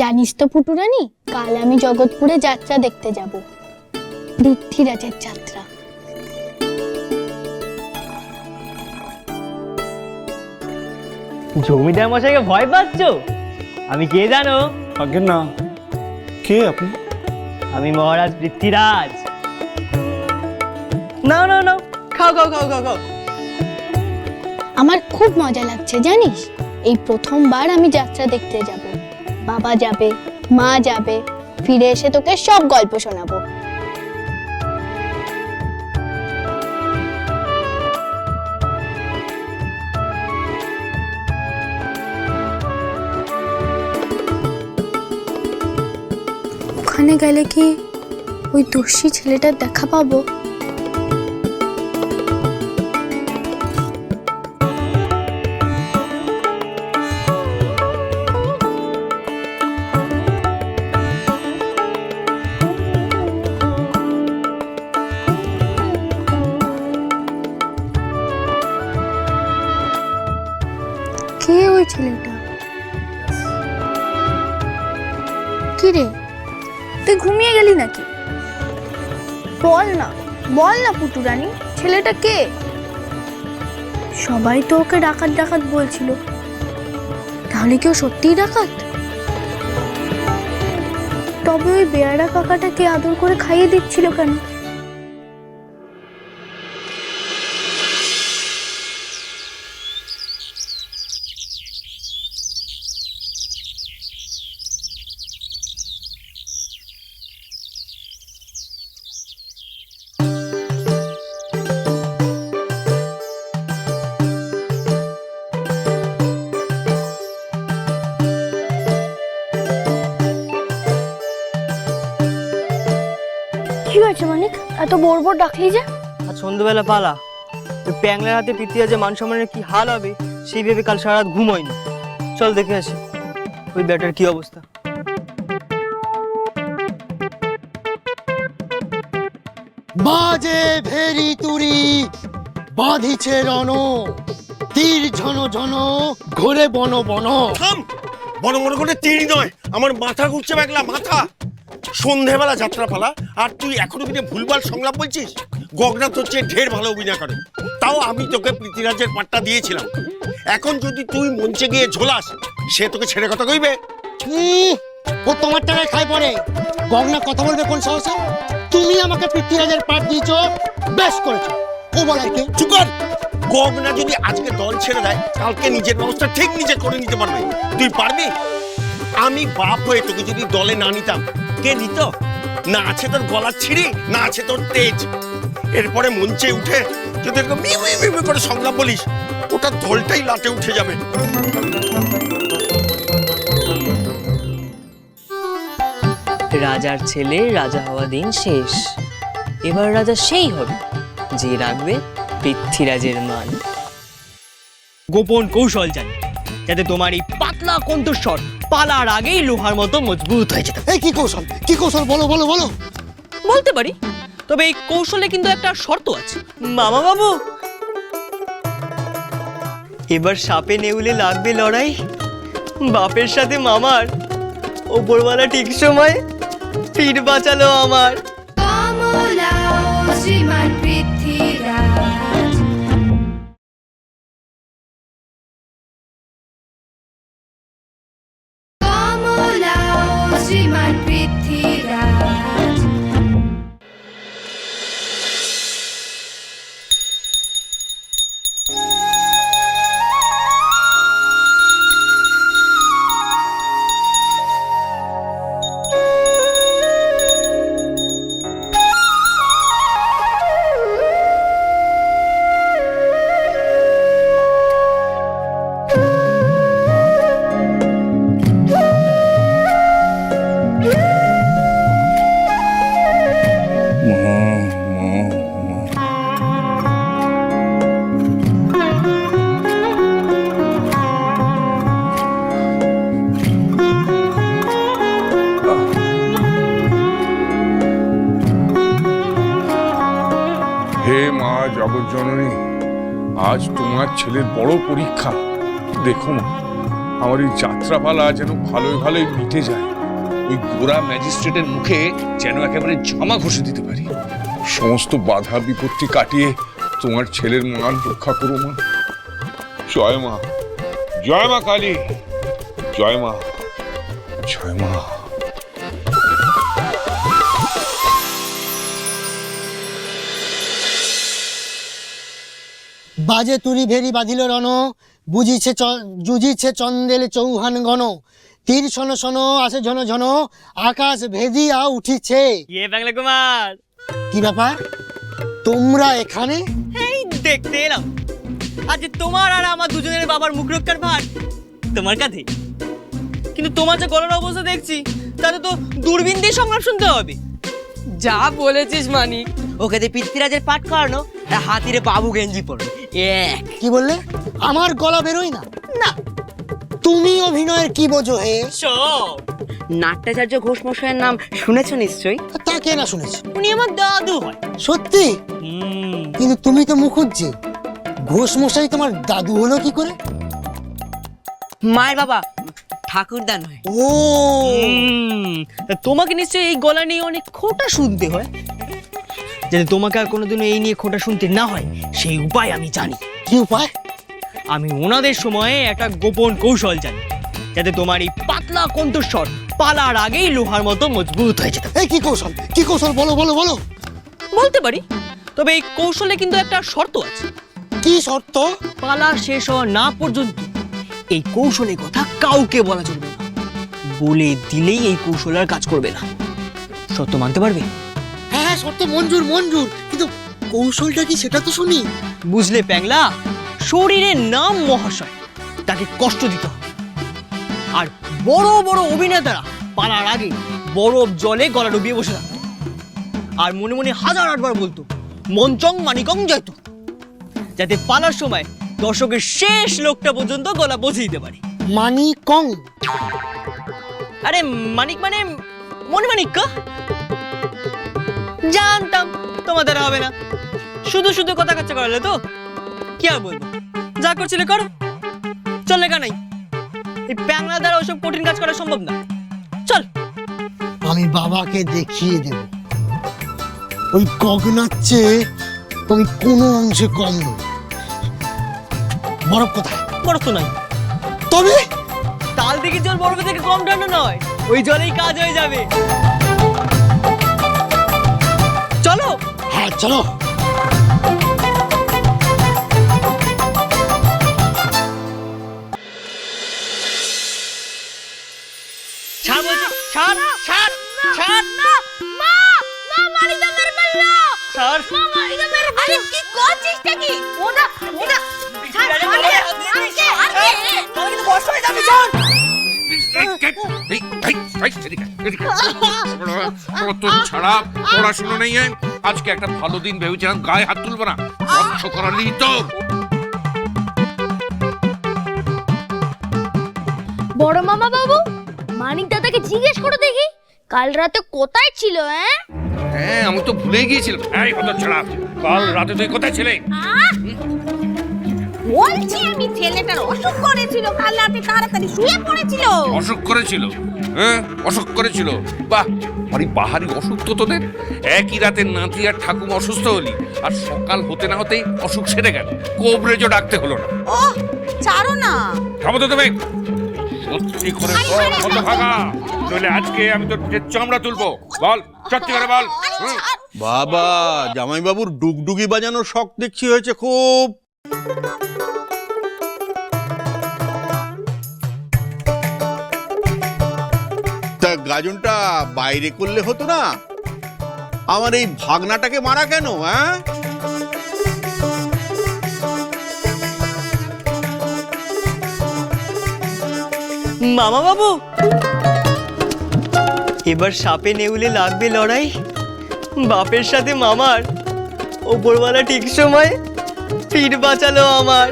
জানিস তো পুটুরানি, কাল আমি জগৎপুরে যাত্রা দেখতে যাব, পৃথ্বীরাজের যাত্রা। জমিদার মশাইকে ভয় পাচ্ছ? আমি কে জানো? আগে না, কে আপনি? আমি মহারাজ পৃথ্বীরাজ। না না না, খাও খাও খাও খাও খাও। আমার খুব মজা লাগছে জানিস, এই প্রথমবার আমি যাত্রা দেখতে যাব। বাবা যাবে, মা যাবে, ফিরে এসে তোকে সব গল্প শোনাবো। ওখানে গেলে কি ওই দস্যি ছেলেটার দেখা পাবো? কে ওই ছেলেটা? কি রে, তুই ঘুমিয়ে গেলি নাকি? বল না, বল না পুটুরানি, ছেলেটা কে? সবাই তো ওকে ডাকাত ডাকাত বলছিল, তাহলে কেউ সত্যিই ডাকাত? তবে ওই বেয়ারা কাকাটাকে আদর করে খাইয়ে দিচ্ছিল কেন? কি হয়েছে মানিক, এত বোর বোর ডাকলি যে? আর সন্ধ্যাবেলা পালা, ওই প্যাংলার হাতে পৃথ্বীরাজের মান সম্মানের কি হাল হবে সেই ভেবে কাল সারা রাত ঘুম হয়নি। চল দেখে আসি ওই ব্যাটার কি অবস্থা। বাজে ভেরি তুরি বাঁধিছে রণ, তীর ঝন ঝন ঘোরে বন বন। থাম, বড় বড় করে তীর নয়, আমার মাথা ঘুরছে মেঘলা মাথা। সন্ধেবেলা যাত্রা পালা আর তুই এখনো কিনে ভুলভাল সংলাপ বলছিস। গগনা তোর চেয়ে ঢের ভালো অভিনয় করে, তাও আমি তোকে পৃথ্বীরাজের পাট্টা দিয়েছিলাম। এখন যদি তুই মঞ্চে গিয়ে ঝোলাস, সে তোকে ছেড়ে কথা কইবে? ও তোমার টাকায় খাই পড়ে, গগনা কথা বলবে কোন সাহসে? তুমি আমাকে পৃথ্বীরাজের পাঠ দিয়েছো, বেশ করেছো। ও বলাই কে? চুপ কর। গগনা যদি আজকে দল ছেড়ে দেয়, কালকে নিজের ব্যবস্থা ঠিক নিজে করে নিতে পারবে। তুই পারবি? আমি বাপ হয়ে তোকে যদি দলে না নিতাম, কে নিত? না আছে তোর গলার ছিঁড়ি, না আছে তোর তেজ। এরপরে মঞ্চে উঠে যদি এরকম মিউ মিউ মিউ করে সংলাপ বলিস, ওটা দলটাই লাটে উঠে যাবে। রাজার ছেলে রাজা হওয়া দিন শেষ। এবার রাজা সেই হবে যে রাখবে পৃথ্বীরাজের মান। গোপন কৌশল জানি, যাতে তোমার এই পাতলা কণ্ঠস্বর পালার আগেই লোহার মতো মজবুত হয়ে যেতে। এই কি কৌশল, কি কৌশল? বলো বলো বলো। বলতে পারি, তবে এই কৌশলে কিন্তু একটা শর্ত আছে। মামা বাবু, এবার সাপে নেউলে লাগবে লড়াই, বাপের সাথে মামার। ওপরওয়ালা ঠিক সময় পিঠ বাঁচালো আমার। শ্রীমান পৃথ্বীরাজ, শ্রীমান পৃথ্বীরাজ। হে মা জগৎজননী, আজ তোমার ছেলের বড় পরীক্ষা। দেখো মা, আমার এই যাত্রাপালা যেন ভালোই ভালোই মিটে যায়, ওই গোরা ম্যাজিস্ট্রেটের মুখে যেন একেবারে জামা ঘষে দিতে পারি। সমস্ত বাধা বিপত্তি কাটিয়ে তোমার ছেলের মান রক্ষা করো মা। জয় মা, জয় মা কালী, জয় মা, জয় মা। বাজে তুরি ভেরি বাঁধিল রণ, জুজিছে চন্দেল চৌহান গণ, তীর শন শন আসে ঝন ঝন, আকাশ ভেদিয়া উঠিছে। ইয়ে বাংলা কুমার, কি ব্যাপার তোমরা এখানে? এই দেখতে এলাম আজ তোমার আর আমার দুজনের বাবার মুখ রক্ষার ভার তোমার কাঁধে। কিন্তু তোমার যে গলার অবস্থা দেখছি তাতে তো দূরবীন দিয়ে সংলাপ শুনতে হবে। যা বলেছিস মানিক, ওকে দিয়ে পৃথ্বীরাজের পাঠ করানো আর হাতিরে বাবু গেঞ্জি পড়বে এক। কি বললে? আমার গলা বেরোয় না? না তুমি অভিনয়ের কি বোঝো হে? সব নাট্যাচার্য ঘোষ মশাইয়ের নাম শুনেছো নিশ্চয়ই? তা কে না শুনেছে? উনি আমার দাদু হয়। সত্যি? কিন্তু তুমি তো মুখুজ্জি, ঘোষ মশাই তোমার দাদু হলো কি করে? মায়ের বাবা ঠাকুরদা নয়। ও তা তোমাকে নিশ্চয়ই এই গলা নিয়ে অনেক খোঁটা শুনতে হয়। যাতে তোমাকে আর কোনোদিনও এই নিয়ে খোঁটা শুনতে না হয় সেই উপায় আমি জানি। কি উপায়? আমি ওনাদের সময়ে একটা গোপন কৌশল জানি, যাতে তোমার এই পাতলা কণ্ঠস্বর পালার আগেই লোহার মতো মজবুত হয়ে যেত। এই কি কৌশল? কি কৌশল? বলো বলো বলো। বলতে পারি, তবে এই কৌশলে কিন্তু একটা শর্ত আছে। কি শর্ত? পালা শেষ হওয়া না পর্যন্ত এই কৌশলের কথা কাউকে বলা চলবে না। বলে দিলেই এই কৌশল আর কাজ করবে না। সত্য মানতে পারবে? হ্যাঁ হ্যাঁ, শর্ত মঞ্জুর মঞ্জুর, কিন্তু কৌশলটা কি সেটা তো শুনি। বুঝলে প্যাংলা, শরীরের নাম মহাশয়, তাকে কষ্ট দিতে হবে। আর বড় বড় অভিনেতারা পালার আগে বরফ জলে গলা ডুবিয়ে বসে থাকতো আর মনে মনে 1008 বার বলতো মঞ্চং মানিকং জয়তু, যাতে পালার সময় দর্শকের শেষ লোকটা পর্যন্ত গলা পৌঁছে দিতে পারে। মানিকং? আরে মানিক মানে মনে মানিক। জানতাম তোমাদের হবে না, শুধু শুধু কথা কাচ্চা করালে তো। কি আর বলবো, যা করছিলে করো, চল লেখা নাই। এই প্যাংলা দ্বারা ওইসব কঠিন কাজ করা সম্ভব না। চল, আমি বাবাকে দেখিয়ে দেব ওই গগনার চেয়ে আমি কোনো অংশে কম নই। বরফ কোথায়? বরফ তো নাই। তবে তাল দিকে জল বরফে থেকে কম ঠান্ডা নয়, ওই জলেই কাজ হয়ে যাবে। চলো। হ্যাঁ চলো। ছাড় বলছি, ছাড় ছাড় ছাড়। মা মা মারিদা মেরে ফেললো। ছাড়। মা মারিদা মেরে ফেললো। আরে কি করছিসটা কি? ওটা ওটা ছাড় আরে তাহলে কিন্তু কষ্ট হয়ে যাবে। ছাড়। ছাড়া পড়াশুনো নেই, আজকে একটা ভালো দিন ভেবেছিলাম গায়ে হাত তুলবো না, স্বচ্ছ করালি তো। বড় মামা বাবু, মানিক দাদাকে জিজ্ঞেস করে দেখি কাল রাতে কোথায় ছিল? হ্যাঁ আমি তো ভুলে গিয়েছিলাম। এই কত ছাড়া, কাল রাতে তুই কোথায় ছিলে? বলছি আমি, ছেলেটার অসুখ করেছিল কাল রাতে, তাড়াতাড়ি শুয়ে পড়েছিল। অসুখ করেছিল? হ্যাঁ অসুখ করেছিল, বাহ বাড়ি বাহারি অসুখ তো তোদের। একই রাতে নাতি আর ঠাকুম অসুস্থ হলি, আর সকাল হতে না হতেই অসুখ সেরে গেল, কোবরেজও ডাকতে হলো না। ও ছাড়ো না। খাবো তো তুমি সত্যি করে বল কত ভাগা, নইলে আজকে আমি তোর চামড়া তুলবো। বল সত্যি করে বল। বাবা, জামাইবাবুর ডুগডুগি বাজানোর শখ দেখছি হয়েছে খুব। তা গাজনটা বাইরে করলে হতো না? আমার এই ভাগনাটাকে মারা কেন? হ্যাঁ মামা বাবু, এবার সাপে নেউলে লাগবে লড়াই। বাপের সাথে মামার, ওপরওয়ালা ঠিক সময় পিঠ বাঁচালো আমার।